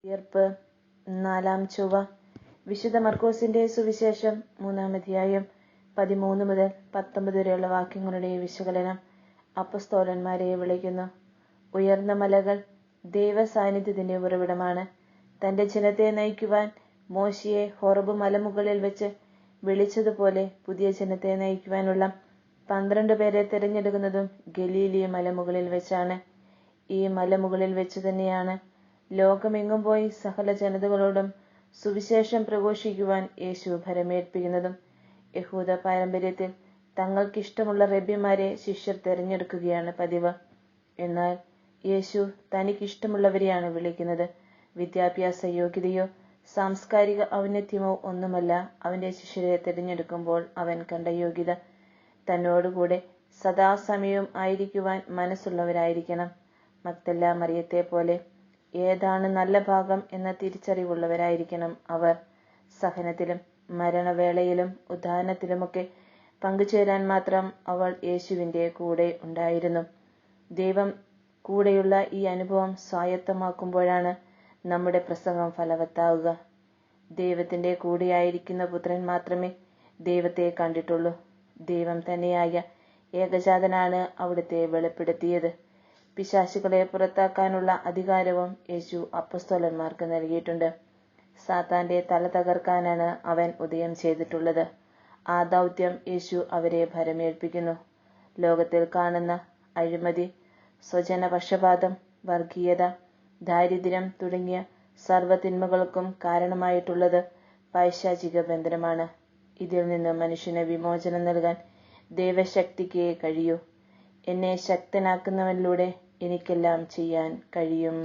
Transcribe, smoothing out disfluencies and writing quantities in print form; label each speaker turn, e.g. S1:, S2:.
S1: ഉയർപ്പ്. 4-ാം ചൊവ്വ. വിശുദ്ധ മർക്കോസിന്റെ സുവിശേഷം 3-ാം അധ്യായം 13 മുതൽ 19 വരെയുള്ള വാക്യങ്ങളുടെ വിശകലനം. അപ്പസ്തോലന്മാരെ വിളിക്കുന്നു. ഉയർന്ന മലകൾ ദൈവ സാന്നിധ്യത്തിന്റെ ഉറവിടമാണ്. തന്റെ ജനത്തെ നയിക്കുവാൻ മോശയെ ഹോറബ് മലമുകളിൽ വെച്ച് വിളിച്ചതുപോലെ പുതിയ ജനത്തെ നയിക്കുവാനുള്ള 12 പേരെ തിരഞ്ഞെടുക്കുന്നതും ഗലീലി മലമുകളിൽ വെച്ചാണ്. ഈ മലമുകളിൽ വെച്ച് തന്നെയാണ് ലോകമെങ്ങും പോയി സകല ജനതകളോടും സുവിശേഷം പ്രഘോഷിക്കുവാൻ യേശു ഭരമേൽപ്പിക്കുന്നതും. യഹൂദ പാരമ്പര്യത്തിൽ തങ്ങൾക്കിഷ്ടമുള്ള റബ്ബിമാരെ ശിഷ്യർ തിരഞ്ഞെടുക്കുകയാണ് പതിവ്. എന്നാൽ യേശു തനിക്കിഷ്ടമുള്ളവരെയാണ് വിളിക്കുന്നത്. വിദ്യാഭ്യാസ യോഗ്യതയോ സാംസ്കാരിക ഔന്നത്യമോ ഒന്നുമല്ല അവന്റെ ശിഷ്യരെ തിരഞ്ഞെടുക്കുമ്പോൾ അവൻ കണ്ട യോഗ്യത. തന്നോടുകൂടെ സദാസമയവും ആയിരിക്കുവാൻ മനസ്സുള്ളവരായിരിക്കണം. മഗ്ദല മറിയത്തെ പോലെ ഏതാണ് നല്ല ഭാഗം എന്ന തിരിച്ചറിവുള്ളവരായിരിക്കണം അവർ. സഹനത്തിലും മരണവേളയിലും ഉത്ഥാനത്തിലുമൊക്കെ പങ്കുചേരാൻ മാത്രം അവൾ യേശുവിന്റെ കൂടെ ഉണ്ടായിരുന്നു. ദൈവം കൂടെയുള്ള ഈ അനുഭവം സ്വായത്തമാക്കുമ്പോഴാണ് നമ്മുടെ പ്രസംഗം ഫലവത്താവുക. ദൈവത്തിന്റെ കൂടെയായിരിക്കുന്ന പുത്രൻ മാത്രമേ ദൈവത്തെ കണ്ടിട്ടുള്ളൂ. ദൈവം തന്നെയായ ഏകജാതനാണ് അവിടുത്തെ വെളിപ്പെടുത്തിയത്. പിശാചുകളെ പുറത്താക്കാനുള്ള അധികാരവും യേശു അപ്പസ്തോലന്മാർക്ക് നൽകിയിട്ടുണ്ട്. സാത്താന്റെ തല തകർക്കാനാണ് അവൻ ഉദയം ചെയ്തിട്ടുള്ളത്. ആ ദൗത്യം യേശു അവരെ ഭരമേൽപ്പിക്കുന്നു. ലോകത്തിൽ കാണുന്ന അഴിമതി, സ്വജനപക്ഷപാതം, വർഗീയത, ദാരിദ്ര്യം തുടങ്ങിയ സർവ്വതിന്മകൾക്കും കാരണമായിട്ടുള്ളത് പൈശാചിക ബന്ധനമാണ്. ഇതിൽ നിന്ന് മനുഷ്യന് വിമോചനം നൽകാൻ ദൈവശക്തിക്ക് കഴിയൂ. എന്നെ ശക്തനാക്കുന്നവനിലൂടെ എനിക്കെല്ലാം ചെയ്യാൻ കഴിയും.